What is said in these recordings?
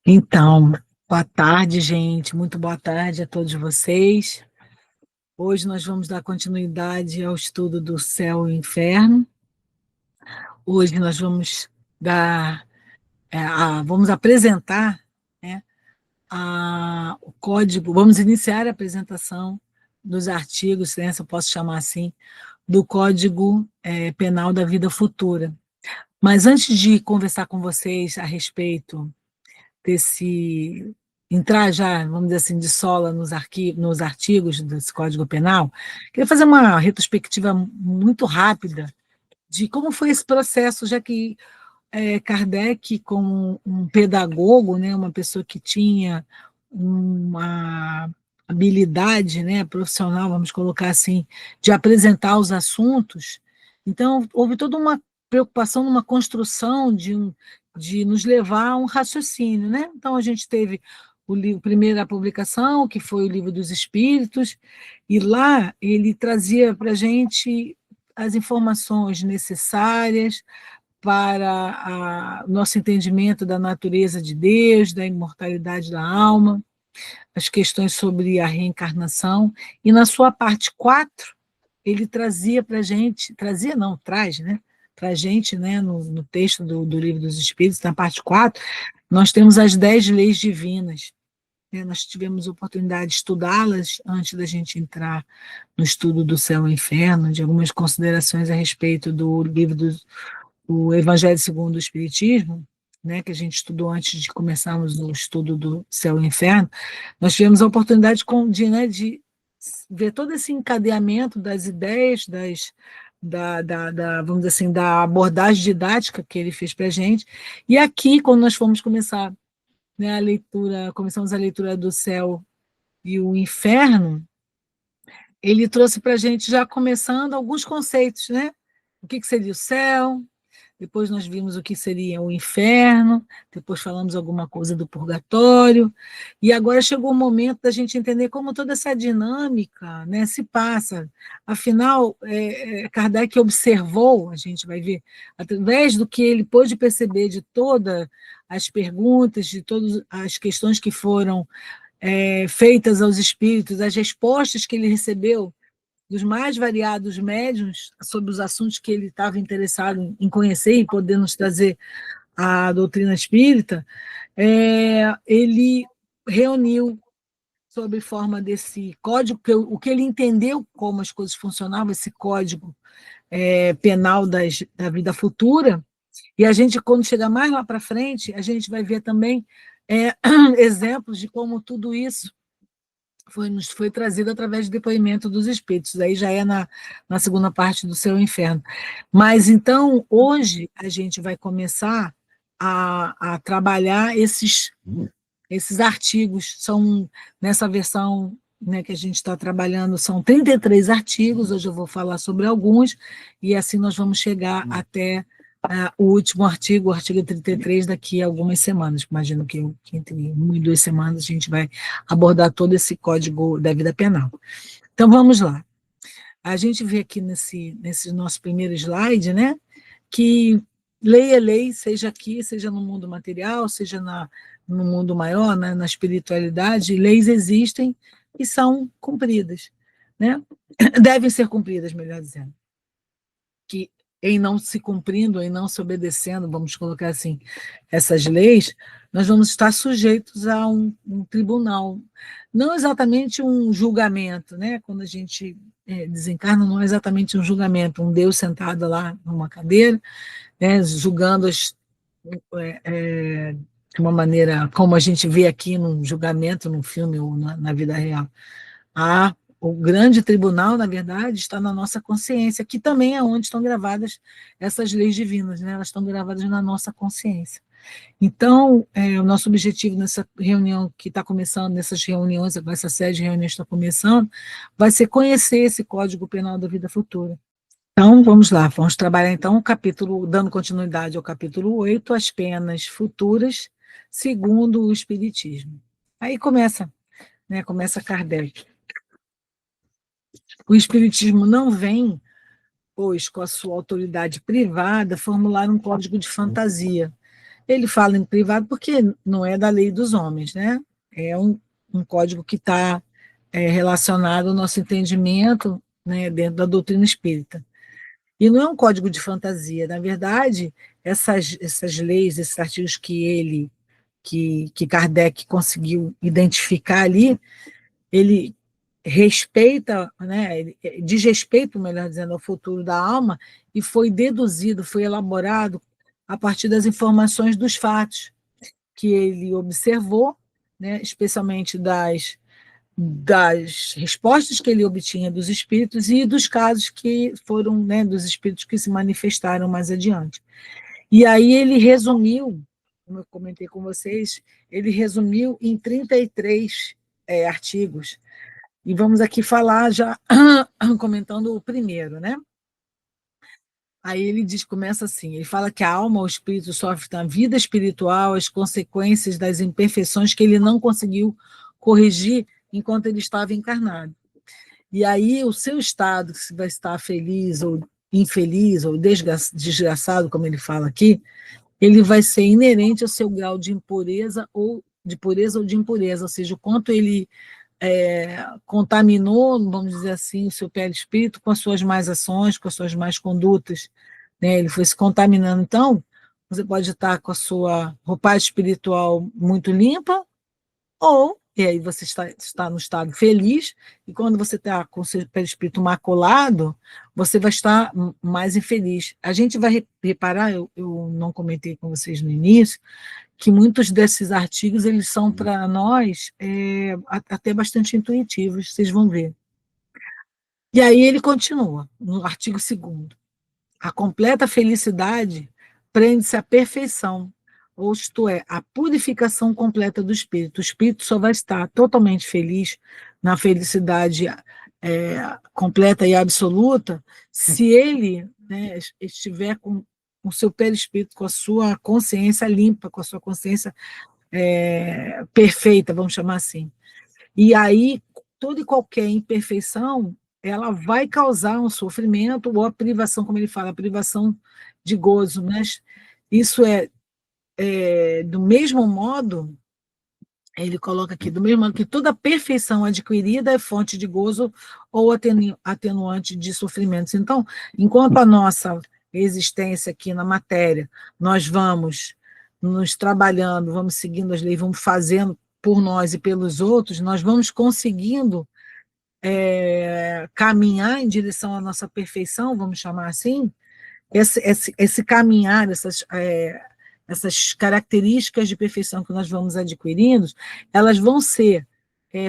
Então, boa tarde, gente. Muito boa tarde a todos vocês. Hoje nós vamos dar continuidade ao estudo do céu e inferno. Hoje nós vamos dar, vamos apresentar, né, o código, vamos iniciar a apresentação dos artigos, né, se eu posso chamar assim, do Código Penal da Vida Futura. Mas antes de conversar com vocês a respeito desse entrar já, vamos dizer assim, de sola nos artigos desse Código Penal, queria fazer uma retrospectiva muito rápida de como foi esse processo, já que Kardec, como um pedagogo, né, uma pessoa que tinha uma habilidade, né, profissional, vamos colocar assim, de apresentar os assuntos, então houve toda uma preocupação numa construção de nos levar a um raciocínio, né? Então a gente teve o livro, primeira publicação, que foi o Livro dos Espíritos, e lá ele trazia para a gente as informações necessárias para o nosso entendimento da natureza de Deus, da imortalidade da alma, as questões sobre a reencarnação, e na sua parte 4 ele trazia para a gente, trazia não, traz, né? Para a gente, né, no texto do Livro dos Espíritos, na parte 4 nós temos as 10 leis divinas, né? Nós tivemos oportunidade de estudá-las antes da gente entrar no estudo do céu e inferno, de algumas considerações a respeito do livro o Evangelho segundo o Espiritismo, né, que a gente estudou antes de começarmos o estudo do céu e inferno, nós tivemos a oportunidade de ver todo esse encadeamento das ideias, vamos dizer assim, da abordagem didática que ele fez para a gente, e aqui, quando nós fomos começar, né, a leitura, começamos a leitura do céu e o inferno, ele trouxe para a gente, já começando, alguns conceitos, né? O que seria o céu, depois nós vimos o que seria o inferno, depois falamos alguma coisa do purgatório, e agora chegou o momento da gente entender como toda essa dinâmica, né, se passa. Afinal, Kardec observou, a gente vai ver, através do que ele pôde perceber de todas as perguntas, de todas as questões que foram feitas aos espíritos, as respostas que ele recebeu dos mais variados médiuns sobre os assuntos que ele estava interessado em conhecer e poder nos trazer a doutrina espírita, ele reuniu sob forma desse código, o que ele entendeu como as coisas funcionavam, esse código penal da vida futura, e a gente, quando chegar mais lá para frente, a gente vai ver também exemplos de como tudo isso nos foi trazido através do depoimento dos espíritos, aí já é na segunda parte do Céu e Inferno. Mas, então, hoje, a gente vai começar a trabalhar esses artigos, são, nessa versão, né, que a gente está trabalhando, são 33 artigos, hoje eu vou falar sobre alguns, e assim nós vamos chegar até o último artigo, o artigo 33, daqui a algumas semanas. Imagino que entre 1 e 2 semanas a gente vai abordar todo esse código da vida penal. Então, vamos lá. A gente vê aqui nesse nosso primeiro slide, né, que lei é lei, seja aqui, seja no mundo material, seja no mundo maior, né, na espiritualidade, leis existem e são cumpridas, né? Devem ser cumpridas, melhor dizendo. Que em não se cumprindo, em não se obedecendo, vamos colocar assim, essas leis, nós vamos estar sujeitos a um tribunal. Não exatamente um julgamento, né? Quando a gente desencarna, não é exatamente um julgamento, um Deus sentado lá numa cadeira, né, julgando de uma maneira como a gente vê aqui num julgamento, num filme ou na vida real. O grande tribunal, na verdade, está na nossa consciência, que também é onde estão gravadas essas leis divinas, né? Elas estão gravadas na nossa consciência. Então, o nosso objetivo nessa reunião que está começando, nessas reuniões, essa série de reuniões que está começando, vai ser conhecer esse Código Penal da Vida Futura. Então, vamos lá, vamos trabalhar então o capítulo, dando continuidade ao capítulo 8, as penas futuras, segundo o Espiritismo. Aí começa, né, começa Kardec. O Espiritismo não vem, pois, com a sua autoridade privada, formular um código de fantasia, Ele fala em privado porque não é da lei dos homens, né? É um código que está relacionado ao nosso entendimento, né, dentro da doutrina espírita. E não é um código de fantasia. Na verdade, essas leis, esses artigos que Kardec conseguiu identificar ali, ele respeita, né, ele diz respeito, melhor dizendo, ao futuro da alma, e foi deduzido, foi elaborado a partir das informações dos fatos que ele observou, né, especialmente das respostas que ele obtinha dos espíritos e dos casos que foram, né, dos espíritos que se manifestaram mais adiante. E aí ele resumiu, como eu comentei com vocês, ele resumiu em 33 artigos. E vamos aqui falar já, comentando o primeiro, né? Aí ele diz, começa assim, ele fala que a alma, o espírito, sofre na vida espiritual as consequências das imperfeições que ele não conseguiu corrigir enquanto ele estava encarnado. E aí o seu estado, se vai estar feliz ou infeliz ou desgraçado, como ele fala aqui, ele vai ser inerente ao seu grau de impureza ou de pureza ou de impureza, ou seja, o quanto ele contaminou, vamos dizer assim, o seu perispírito com as suas más ações, com as suas más condutas, né? Ele foi se contaminando. Então, você pode estar com a sua roupagem espiritual muito limpa, ou, e aí você está no estado feliz, e quando você está com o seu perispírito maculado, você vai estar mais infeliz. A gente vai reparar, eu não comentei com vocês no início, que muitos desses artigos eles são para nós até bastante intuitivos, vocês vão ver. E aí ele continua, no artigo 2º. A completa felicidade prende-se à perfeição, ou isto é, à purificação completa do espírito. O espírito só vai estar totalmente feliz na felicidade completa e absoluta se ele, né, estiver com o seu perispírito, com a sua consciência limpa, com a sua consciência perfeita, vamos chamar assim. E aí, toda e qualquer imperfeição, ela vai causar um sofrimento ou a privação, como ele fala, a privação de gozo. Mas isso do mesmo modo, ele coloca aqui, do mesmo modo que toda perfeição adquirida é fonte de gozo ou atenuante de sofrimentos. Então, enquanto a nossa existência aqui na matéria, nós vamos nos trabalhando, vamos seguindo as leis, vamos fazendo por nós e pelos outros, nós vamos conseguindo caminhar em direção à nossa perfeição, vamos chamar assim, esse caminhar, essas características de perfeição que nós vamos adquirindo, elas vão ser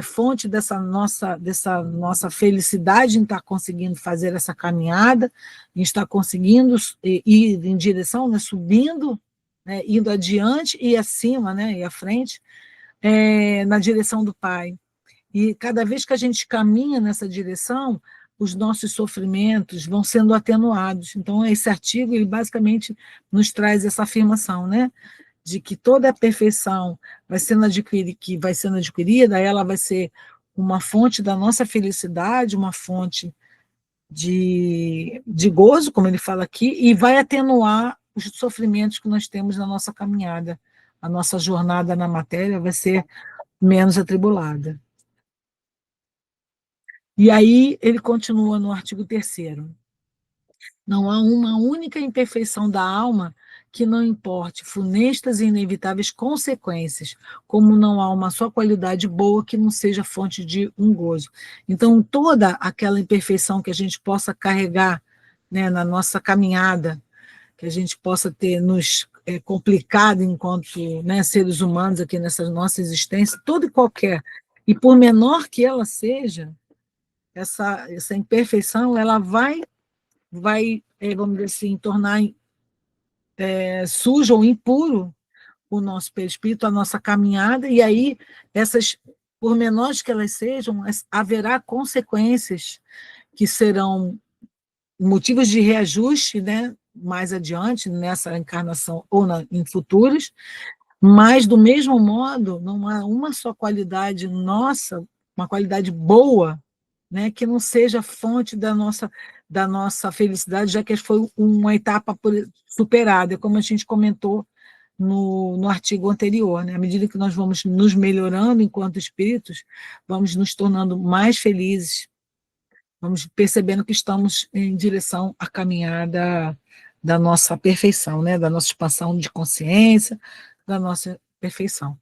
fonte dessa nossa felicidade em estar conseguindo fazer essa caminhada, em estar conseguindo ir em direção, né, subindo, né, indo adiante e acima, né, e à frente, na direção do Pai. E cada vez que a gente caminha nessa direção, os nossos sofrimentos vão sendo atenuados. Então, esse artigo, ele basicamente nos traz essa afirmação, né? De que toda a perfeição que vai sendo adquirida, ela vai ser uma fonte da nossa felicidade, uma fonte de gozo, como ele fala aqui, e vai atenuar os sofrimentos que nós temos na nossa caminhada. A nossa jornada na matéria vai ser menos atribulada. E aí ele continua no artigo 3º. Não há uma única imperfeição da alma que não importe funestas e inevitáveis consequências, como não há uma só qualidade boa que não seja fonte de um gozo. Então, toda aquela imperfeição que a gente possa carregar, né, na nossa caminhada, que a gente possa ter nos complicado enquanto, né, seres humanos aqui nessa nossa existência, toda e qualquer, e por menor que ela seja, essa imperfeição ela vai vamos dizer assim, tornar sujo ou impuro o nosso perispírito, a nossa caminhada, e aí por menores que elas sejam, haverá consequências que serão motivos de reajuste, né, mais adiante, nessa encarnação ou em futuros, mas, do mesmo modo, não há uma só qualidade nossa, uma qualidade boa, né, que não seja fonte da nossa felicidade, já que foi uma etapa superada, como a gente comentou no artigo anterior, né? À medida que nós vamos nos melhorando enquanto espíritos, vamos nos tornando mais felizes, vamos percebendo que estamos em direção à caminhada da nossa perfeição, né? Da nossa expansão de consciência, da nossa perfeição.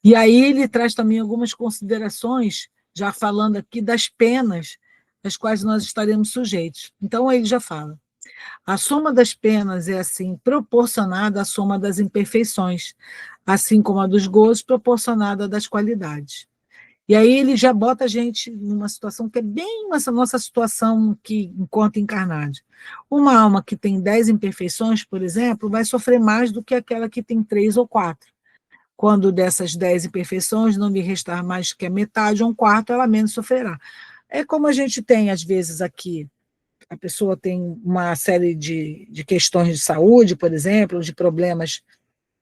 E aí ele traz também algumas considerações, já falando aqui das penas às quais nós estaremos sujeitos. Então ele já fala: a soma das penas é assim proporcionada à soma das imperfeições, assim como a dos gozos proporcionada das qualidades. E aí ele já bota a gente numa situação que é bem essa nossa situação que, enquanto encarnados. Uma alma que tem 10 imperfeições, por exemplo, vai sofrer mais do que aquela que tem 3 ou 4. Quando dessas 10 imperfeições não lhe restar mais que a metade ou um quarto, ela menos sofrerá. É como a gente tem, às vezes, aqui, a pessoa tem uma série de questões de saúde, por exemplo, de problemas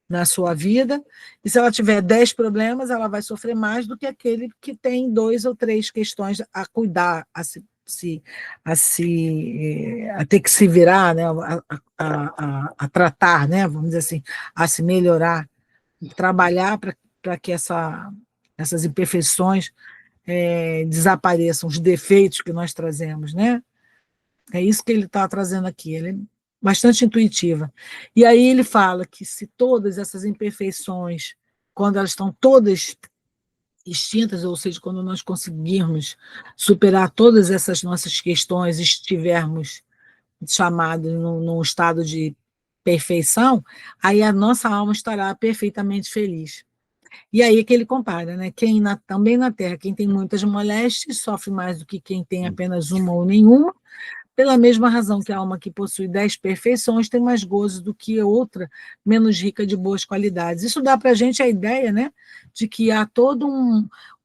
na sua vida, e se ela tiver 10 problemas, ela vai sofrer mais do que aquele que tem 2 ou 3 questões a cuidar, a ter que se virar, né, a tratar, né, vamos dizer assim, a se melhorar, trabalhar para que essas imperfeições desapareçam, os defeitos que nós trazemos, né? É isso que ele está trazendo aqui. Ele é bastante intuitiva. E aí ele fala que se todas essas imperfeições, quando elas estão todas extintas, ou seja, quando nós conseguirmos superar todas essas nossas questões, estivermos chamados num estado de perfeição, aí a nossa alma estará perfeitamente feliz. E aí é que ele compara, né? Também na Terra, quem tem muitas moléstias sofre mais do que quem tem apenas uma ou nenhuma, pela mesma razão que a alma que possui 10 perfeições tem mais gozo do que a outra, menos rica de boas qualidades. Isso dá para a gente a ideia, né, de que há toda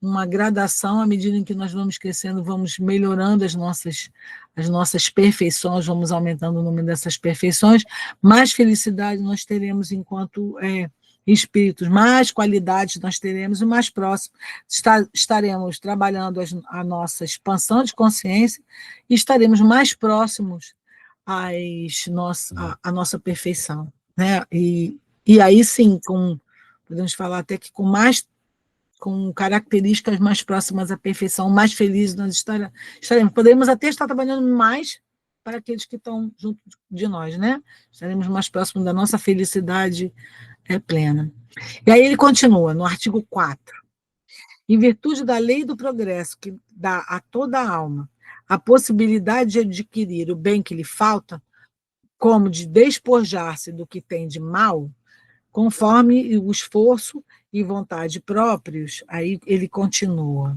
uma gradação, à medida em que nós vamos crescendo, vamos melhorando as nossas perfeições, vamos aumentando o número dessas perfeições, mais felicidade nós teremos enquanto espíritos, mais qualidades nós teremos, e mais próximo estaremos trabalhando a nossa expansão de consciência e estaremos mais próximos à nossa perfeição, né? E aí sim, podemos falar até que com características mais próximas à perfeição, mais felizes nós estaremos. Podemos até estar trabalhando mais para aqueles que estão junto de nós, né? Estaremos mais próximos da nossa felicidade plena. E aí ele continua, no artigo 4. Em virtude da lei do progresso, que dá a toda a alma a possibilidade de adquirir o bem que lhe falta, como de despojar-se do que tem de mal, conforme o esforço e vontade próprios, aí ele continua.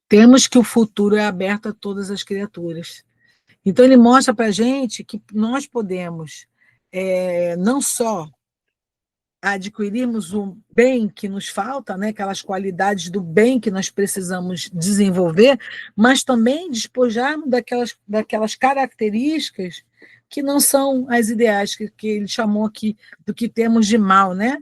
Temos que o futuro é aberto a todas as criaturas. Então, ele mostra para a gente que nós podemos não só adquirirmos o bem que nos falta, né, aquelas qualidades do bem que nós precisamos desenvolver, mas também despojarmos daquelas características que não são as ideais, que ele chamou aqui do que temos de mal, né?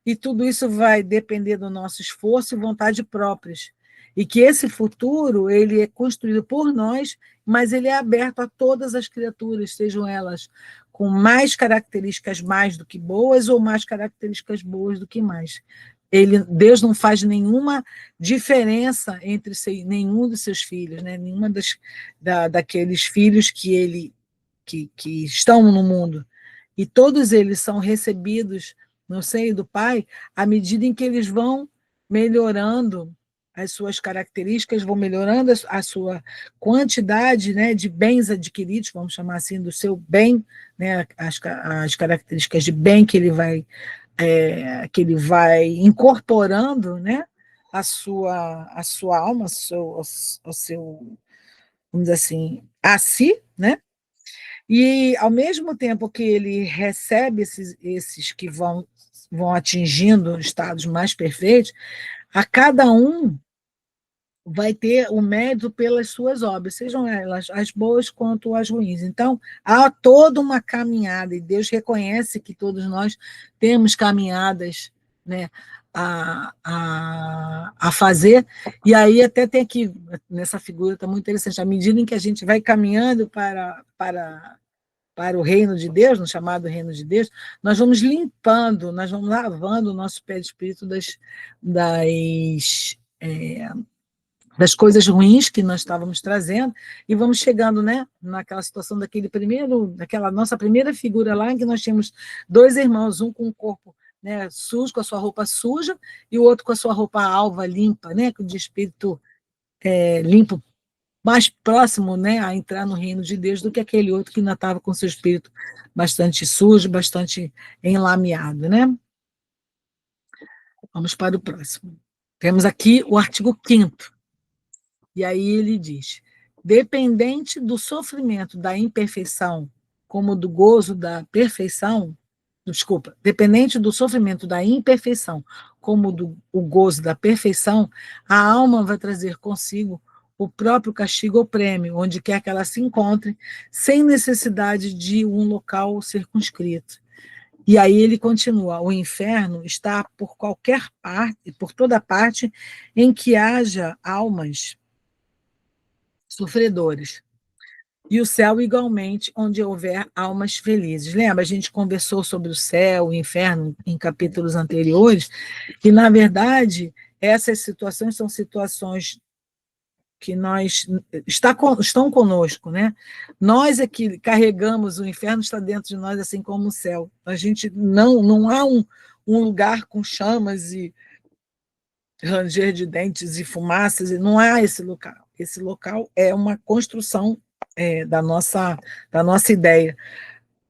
E tudo isso vai depender do nosso esforço e vontade próprias. E que esse futuro ele é construído por nós, mas ele é aberto a todas as criaturas, sejam elas com mais características mais do que boas ou mais características boas do que mais. Deus não faz nenhuma diferença entre nenhum dos seus filhos, né? Nenhuma daqueles filhos que estão no mundo. E todos eles são recebidos no seio do Pai à medida em que eles vão melhorando as suas características, vão melhorando a sua quantidade, né, de bens adquiridos, vamos chamar assim, do seu bem, né, as características de bem que ele vai incorporando, né, a sua alma, ao seu, vamos dizer assim, a si, né? E, ao mesmo tempo que ele recebe esses que vão atingindo estados mais perfeitos, a cada um vai ter o mérito pelas suas obras, sejam elas as boas quanto as ruins. Então, há toda uma caminhada, e Deus reconhece que todos nós temos caminhadas, né, a fazer, e aí até tem aqui, nessa figura está muito interessante, à medida em que a gente vai caminhando para para o reino de Deus, no chamado reino de Deus, nós vamos limpando, nós vamos lavando o nosso perispírito das coisas ruins que nós estávamos trazendo, e vamos chegando, né, naquela situação daquela nossa primeira figura lá, em que nós tínhamos dois irmãos, um com o corpo, né, sujo, com a sua roupa suja, e o outro com a sua roupa alva, limpa, né, de espírito limpo, mais próximo, né, a entrar no reino de Deus do que aquele outro que ainda estava com seu espírito bastante sujo, bastante enlameado, né? Vamos para o próximo. Temos aqui o artigo 5º. E aí ele diz: dependente do sofrimento da imperfeição, como do gozo da perfeição, desculpa, dependente do sofrimento da imperfeição, como do o gozo da perfeição, a alma vai trazer consigo o próprio castigo ou prêmio, onde quer que ela se encontre, sem necessidade de um local circunscrito. E aí ele continua: o inferno está por qualquer parte, por toda parte em que haja almas sofredores. E o céu, igualmente, onde houver almas felizes. Lembra? A gente conversou sobre o céu, o inferno, em capítulos anteriores, e, na verdade, essas situações são situações que estão conosco, né? Nós é que carregamos, o inferno está dentro de nós, assim como o céu. A gente não há um lugar com chamas e ranger de dentes e fumaças, e não há esse local. Esse local é uma construção da nossa ideia.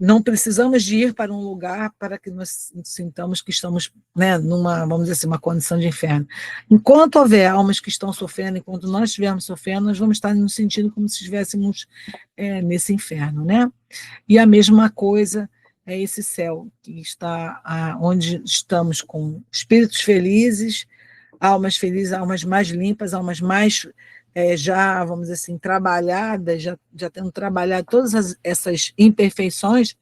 Não precisamos de ir para um lugar para que nós sintamos que estamos, né, vamos dizer assim, uma condição de inferno. Enquanto houver almas que estão sofrendo, enquanto nós estivermos sofrendo, nós vamos estar nos sentindo como se estivéssemos nesse inferno, né? E a mesma coisa é esse céu, que está onde estamos com espíritos felizes, almas mais limpas, almas mais já, vamos dizer assim, trabalhadas, já tendo trabalhado todas essas imperfeições,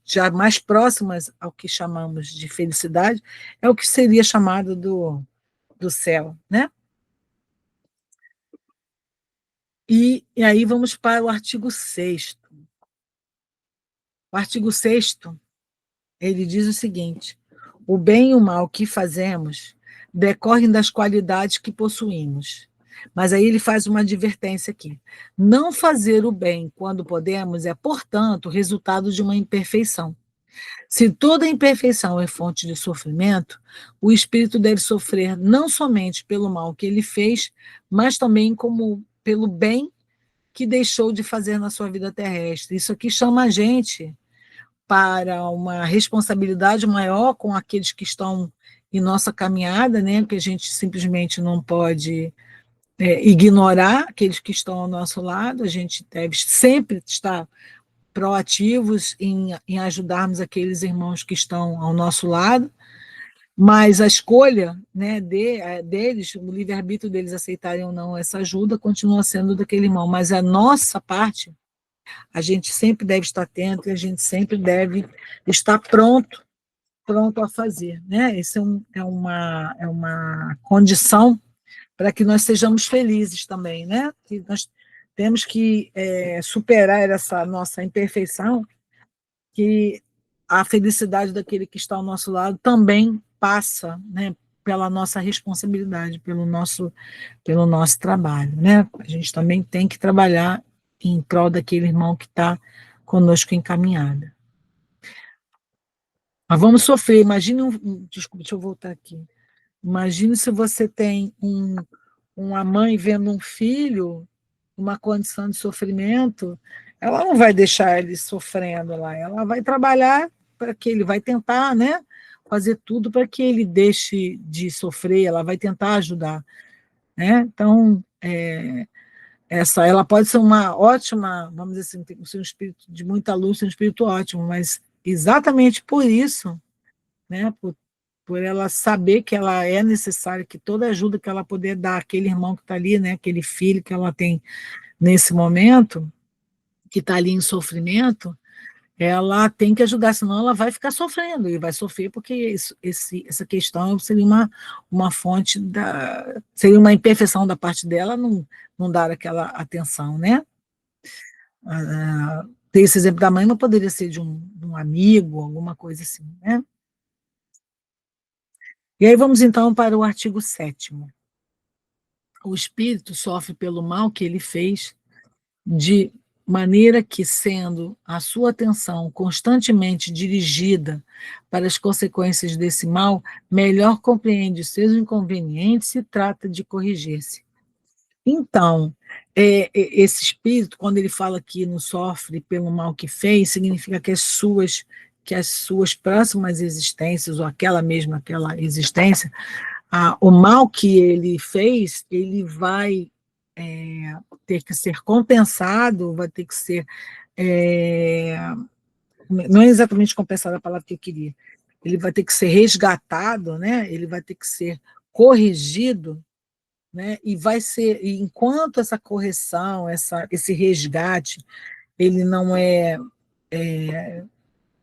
já mais próximas ao que chamamos de felicidade, é o que seria chamado do céu, né? E aí vamos para o artigo 6º. O artigo 6º, ele diz o seguinte: o bem e o mal que fazemos decorrem das qualidades que possuímos. Mas aí ele faz uma advertência aqui. Não fazer o bem quando podemos é, portanto, resultado de uma imperfeição. Se toda imperfeição é fonte de sofrimento, o espírito deve sofrer não somente pelo mal que ele fez, mas também como pelo bem que deixou de fazer na sua vida terrestre. Isso aqui chama a gente para uma responsabilidade maior com aqueles que estão em nossa caminhada, né? Que a gente simplesmente não pode ignorar aqueles que estão ao nosso lado, a gente deve sempre estar proativos em ajudarmos aqueles irmãos que estão ao nosso lado, mas a escolha, né, deles, o livre-arbítrio deles aceitarem ou não essa ajuda, continua sendo daquele irmão, mas a nossa parte, a gente sempre deve estar atento e a gente sempre deve estar pronto a fazer, né? Isso é uma condição para que nós sejamos felizes também, né? Que nós temos que superar essa nossa imperfeição, que a felicidade daquele que está ao nosso lado também passa, né, pela nossa responsabilidade, pelo nosso trabalho, né? A gente também tem que trabalhar em prol daquele irmão que está conosco encaminhada. Mas vamos sofrer, imagine desculpa, deixa eu voltar aqui. Imagine se você tem uma mãe vendo um filho numa condição de sofrimento, ela não vai deixar ele sofrendo lá, ela vai trabalhar para que ele vai tentar, né, fazer tudo para que ele deixe de sofrer, ela vai tentar ajudar, né? Então, ela pode ser uma ótima, vamos dizer assim, tem um espírito de muita luz, um espírito ótimo, mas exatamente por isso, né, por ela saber que ela é necessária, que toda ajuda que ela puder dar àquele irmão que está ali, né, aquele filho que ela tem nesse momento, que está ali em sofrimento, ela tem que ajudar, senão ela vai ficar sofrendo, e vai sofrer porque essa questão seria uma fonte seria uma imperfeição da parte dela não dar aquela atenção, né? Tem esse exemplo da mãe, mas poderia ser de um amigo, alguma coisa assim, né? E aí vamos então para o artigo 7º. O espírito sofre pelo mal que ele fez, de maneira que, sendo a sua atenção constantemente dirigida para as consequências desse mal, melhor compreende os seus inconvenientes e trata de corrigir-se. Então, esse espírito, quando ele fala que não sofre pelo mal que fez, significa que as suas próximas existências, ou aquela existência, o mal que ele fez, ele vai ter que ser compensado, vai ter que ser. É, não é exatamente compensado a palavra que eu queria. Ele vai ter que ser resgatado, né? Ele vai ter que ser corrigido, né? E vai ser, e enquanto essa correção, esse resgate, ele não é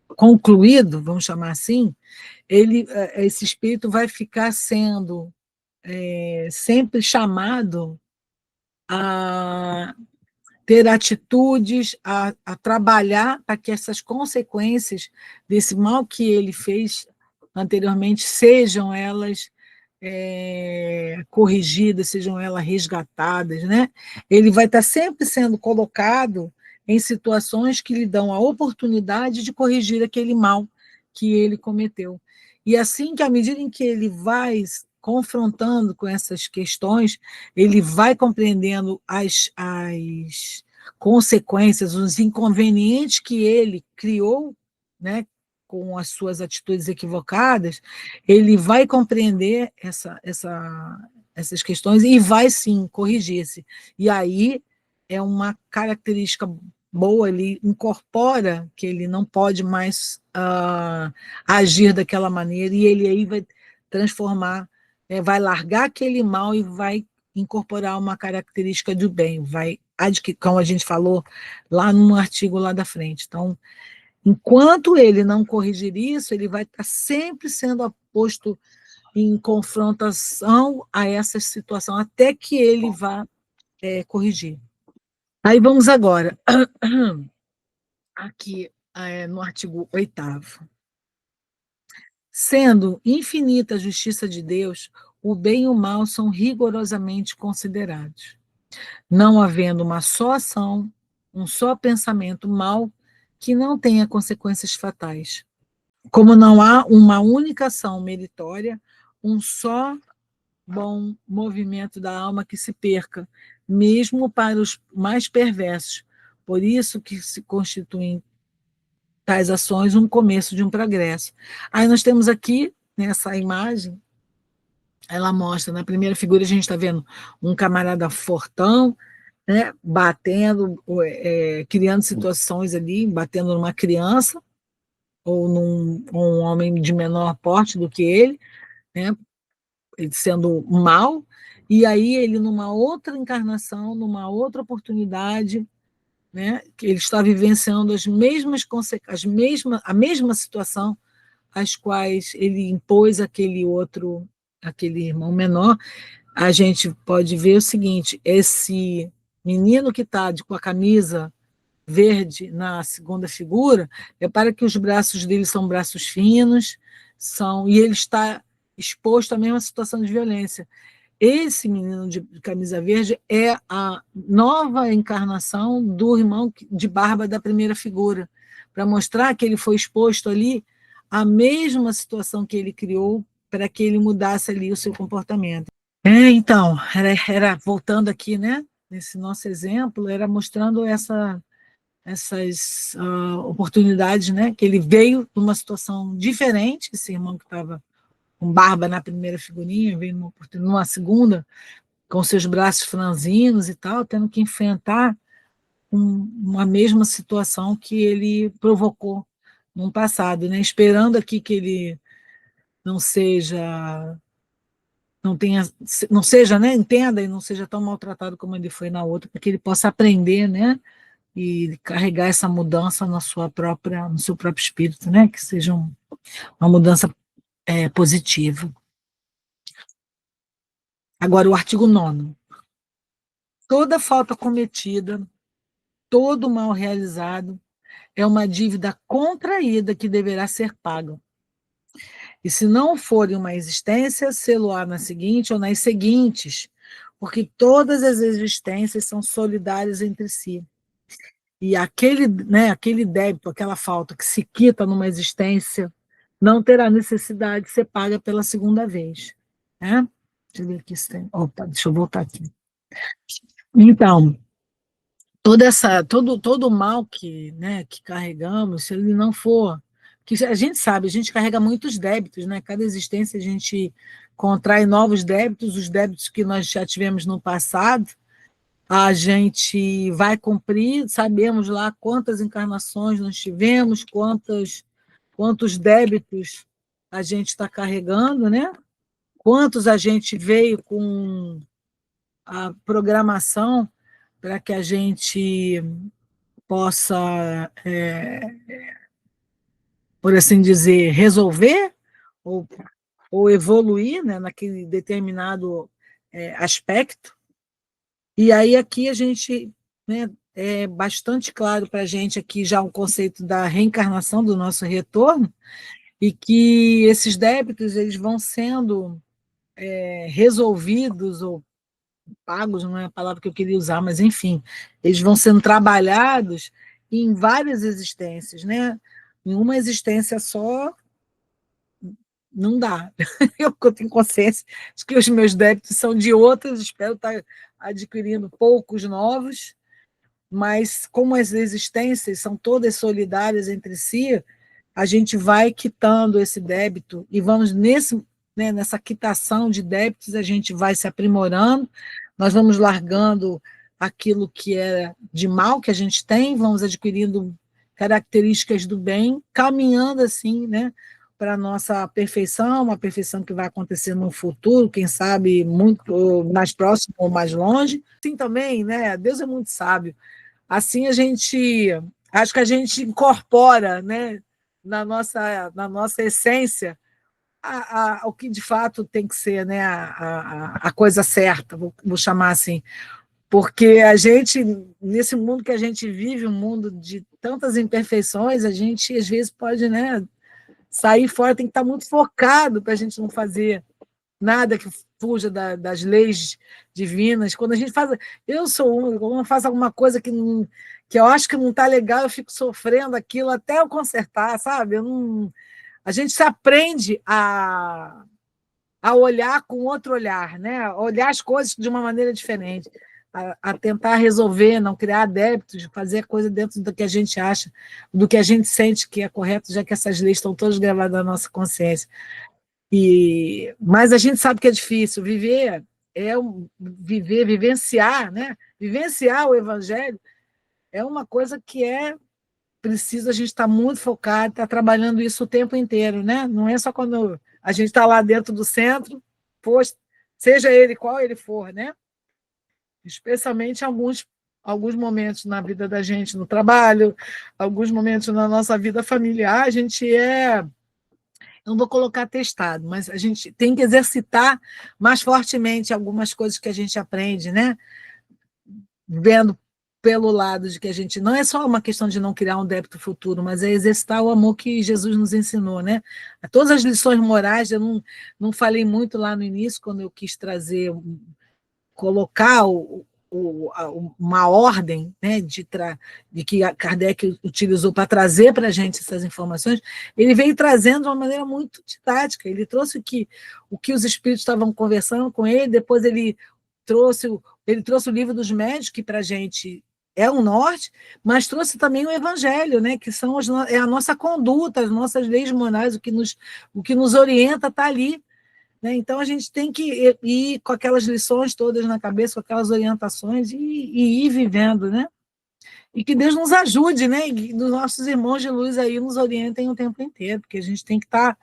concluído, vamos chamar assim, esse espírito vai ficar sendo sempre chamado a ter atitudes, a trabalhar para que essas consequências desse mal que ele fez anteriormente sejam elas corrigidas, sejam elas resgatadas, né? Ele vai estar sempre sendo colocado em situações que lhe dão a oportunidade de corrigir aquele mal que ele cometeu. E assim que, à medida em que ele vai confrontando com essas questões, ele vai compreendendo as consequências, os inconvenientes que ele criou, né, com as suas atitudes equivocadas, ele vai compreender essas questões e vai sim corrigir-se. E aí é uma característica boa, ele incorpora que ele não pode mais agir daquela maneira, e ele aí vai transformar, vai largar aquele mal e vai incorporar uma característica do bem, vai adquirir, como a gente falou lá no artigo lá da frente. Então, enquanto ele não corrigir isso, ele vai estar sempre sendo posto em confrontação a essa situação, até que ele vá corrigir. Aí vamos agora, aqui no artigo 8º. Sendo infinita a justiça de Deus, o bem e o mal são rigorosamente considerados, não havendo uma só ação, um só pensamento mal que não tenha consequências fatais. Como não há uma única ação meritória, um só bom movimento da alma que se perca, mesmo para os mais perversos. Por isso que se constituem tais ações um começo de um progresso. Aí nós temos aqui, nessa imagem, ela mostra, na primeira figura a gente está vendo um camarada fortão, né, batendo, criando situações ali, batendo numa criança, ou um homem de menor porte do que ele, né, ele sendo mal, e aí ele numa outra encarnação, numa outra oportunidade, né, que ele está vivenciando a mesma situação às quais ele impôs aquele irmão menor. A gente pode ver o seguinte: esse menino que está com a camisa verde na segunda figura, repara que os braços dele são braços finos, e ele está exposto à mesma situação de violência. Esse menino de camisa verde é a nova encarnação do irmão de barba da primeira figura, para mostrar que ele foi exposto ali à mesma situação que ele criou para que ele mudasse ali o seu comportamento. Então, voltando aqui, né, nesse nosso exemplo, era mostrando essas oportunidades, né, que ele veio de uma situação diferente, esse irmão que estava com barba na primeira figurinha, veio numa segunda, com seus braços franzinos e tal, tendo que enfrentar uma mesma situação que ele provocou no passado, né, esperando aqui que ele não seja, não seja, né, entenda e não seja tão maltratado como ele foi na outra, para que ele possa aprender, né, e carregar essa mudança no seu próprio espírito, né? Que seja uma mudança positiva. Agora, o artigo 9º. Toda falta cometida, todo mal realizado, é uma dívida contraída que deverá ser paga. E se não for em uma existência, sê-lo-á na seguinte ou nas seguintes, porque todas as existências são solidárias entre si. E aquele débito, aquela falta que se quita numa existência, não terá necessidade de ser paga pela segunda vez. Né? Deixa eu ver aqui se tem. Opa, deixa eu voltar aqui. Então, todo o mal que carregamos, se ele não for. Que a gente sabe, a gente carrega muitos débitos, né? Cada existência a gente contrai novos débitos, os débitos que nós já tivemos no passado, a gente vai cumprir, sabemos lá quantas encarnações nós tivemos, quantos débitos a gente está carregando, né? Quantos a gente veio com a programação para que a gente possa, por assim dizer, resolver ou, ou evoluir, né, naquele determinado aspecto. E aí aqui a gente, né, é bastante claro para a gente aqui já o conceito da reencarnação, do nosso retorno, e que esses débitos eles vão sendo resolvidos ou pagos, não é a palavra que eu queria usar, mas enfim, eles vão sendo trabalhados em várias existências, né? Em uma existência só não dá. Eu tenho consciência de que os meus débitos são de outras, espero estar adquirindo poucos novos, mas como as existências são todas solidárias entre si, a gente vai quitando esse débito e vamos nessa quitação de débitos, a gente vai se aprimorando, nós vamos largando aquilo que é de mal que a gente tem, vamos adquirindo características do bem, caminhando assim, né, para a nossa perfeição, uma perfeição que vai acontecer no futuro, quem sabe muito mais próximo ou mais longe. Assim também, né, Deus é muito sábio. Assim acho que a gente incorpora, né, na nossa essência, o que de fato tem que ser, né, a coisa certa, vou chamar assim, porque a gente, nesse mundo que a gente vive, um mundo de tantas imperfeições, a gente às vezes pode, né, sair fora, tem que estar muito focado para a gente não fazer nada que fuja das leis divinas. Quando a gente faz, eu sou uma, quando eu faço alguma coisa que eu acho que não está legal, eu fico sofrendo aquilo até eu consertar, sabe? A gente se aprende a olhar com outro olhar, né? A olhar as coisas de uma maneira diferente, a tentar resolver, não criar débitos, fazer a coisa dentro do que a gente acha, do que a gente sente que é correto, já que essas leis estão todas gravadas na nossa consciência. Mas a gente sabe que é difícil. Vivenciar, né? Vivenciar o evangelho é uma coisa que preciso a gente estar muito focado, estar trabalhando isso o tempo inteiro, né? Não é só quando a gente está lá dentro do centro, seja ele qual ele for, né? Especialmente em alguns momentos na vida da gente, no trabalho, alguns momentos na nossa vida familiar, a gente não vou colocar testado, mas a gente tem que exercitar mais fortemente algumas coisas que a gente aprende, né? Vendo pelo lado de que a gente não é só uma questão de não criar um débito futuro, mas é exercitar o amor que Jesus nos ensinou, né? Todas as lições morais, eu não falei muito lá no início, quando eu quis colocar uma ordem, né, de que a Kardec utilizou para trazer para a gente essas informações, ele veio trazendo de uma maneira muito didática. Ele trouxe o que os espíritos estavam conversando com ele, depois ele trouxe o livro dos médios, que para a gente é um norte, mas trouxe também o evangelho, né, que é a nossa conduta, as nossas leis morais, o que nos orienta está ali. Né? Então, a gente tem que ir com aquelas lições todas na cabeça, com aquelas orientações e ir vivendo, né? E que Deus nos ajude, né? E os nossos irmãos de luz aí nos orientem o tempo inteiro, porque a gente tem que estar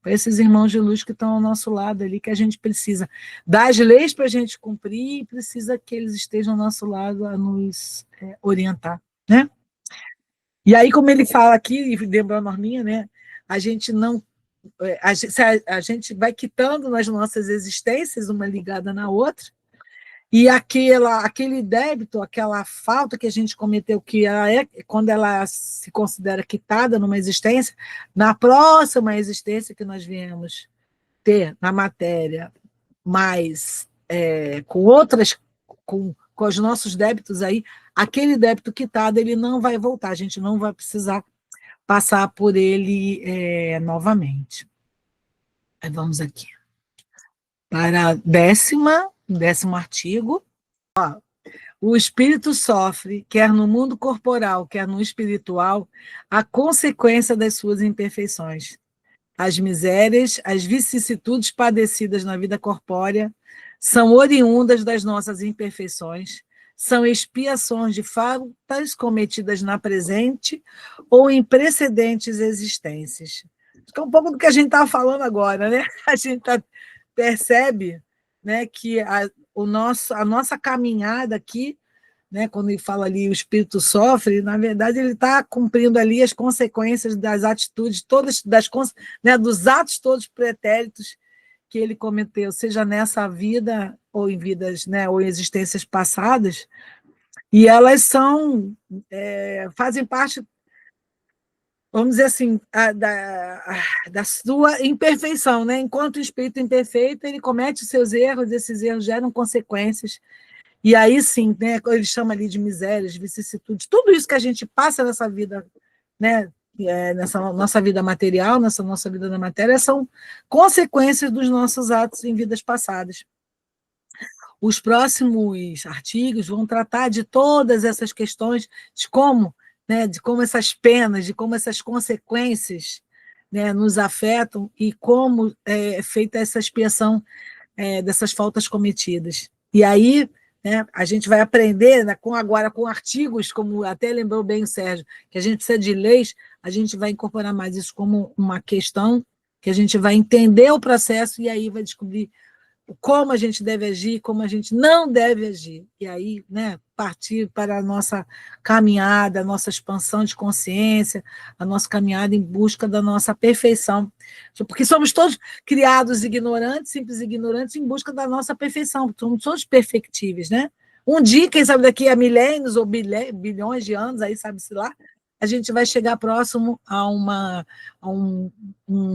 para esses irmãos de luz que estão ao nosso lado ali, que a gente precisa das leis para a gente cumprir e precisa que eles estejam ao nosso lado a nos orientar, né? E aí, como ele fala aqui, e lembrou a Norminha, né? A gente não a gente vai quitando nas nossas existências, uma ligada na outra, E aquele débito, aquela falta que a gente cometeu, que quando ela se considera quitada numa existência, na próxima existência que nós viemos ter na matéria, mas com outras, com os nossos débitos aí, aquele débito quitado, ele não vai voltar, a gente não vai precisar passar por ele novamente. Aí vamos aqui. Para décimo artigo. O espírito sofre, quer no mundo corporal, quer no espiritual, a consequência das suas imperfeições. As misérias, as vicissitudes padecidas na vida corpórea são oriundas das nossas imperfeições, são expiações de faltas cometidas na presente ou em precedentes existências. Acho que é um pouco do que a gente estava falando agora, né? A gente percebe, né, que a nossa caminhada aqui, né, quando ele fala ali o espírito sofre, na verdade ele está cumprindo ali as consequências das atitudes todas, né, dos atos todos pretéritos que ele cometeu, seja nessa vida ou em vidas, né, ou em existências passadas, e elas fazem parte, vamos dizer assim, da sua imperfeição, né? Enquanto o espírito imperfeito, ele comete os seus erros, esses erros geram consequências. E aí sim, né, ele chama ali de misérias, de vicissitudes, tudo isso que a gente passa nessa vida, né, nessa nossa vida material, nessa nossa vida na matéria, são consequências dos nossos atos em vidas passadas. Os próximos artigos vão tratar de todas essas questões, de como, né, de como essas penas, de como essas consequências, né, nos afetam e como é feita essa expiação dessas faltas cometidas. E aí, né, a gente vai aprender, né, agora com artigos, como até lembrou bem o Sérgio, que a gente precisa de leis, a gente vai incorporar mais isso como uma questão, que a gente vai entender o processo e aí vai descobrir como a gente deve agir, como a gente não deve agir. E aí, né, partir para a nossa caminhada, a nossa expansão de consciência, a nossa caminhada em busca da nossa perfeição. Porque somos todos criados ignorantes, simples ignorantes, em busca da nossa perfeição. Somos todos perfectíveis, né? Um dia, quem sabe daqui a milênios ou bilhões de anos, aí sabe-se lá, a gente vai chegar próximo a um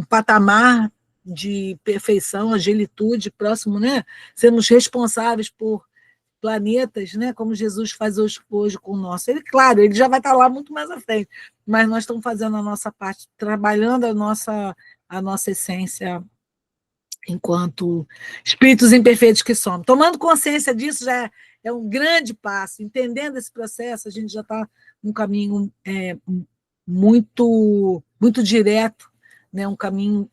patamar de perfeição, angelitude, próximo, né? Sermos responsáveis por planetas, né? Como Jesus faz hoje com o nosso. Ele, claro, ele já vai estar lá muito mais à frente, mas nós estamos fazendo a nossa parte, trabalhando a nossa essência enquanto espíritos imperfeitos que somos. Tomando consciência disso já é um grande passo. Entendendo esse processo, a gente já está num caminho muito direto, né? Um caminho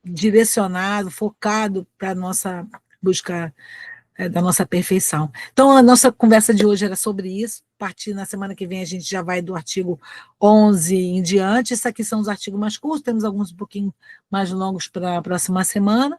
direcionado, focado para a nossa busca da nossa perfeição. Então, a nossa conversa de hoje era sobre isso. A partir na semana que vem, a gente já vai do artigo 11 em diante. Esses aqui são os artigos mais curtos, temos alguns um pouquinho mais longos para a próxima semana.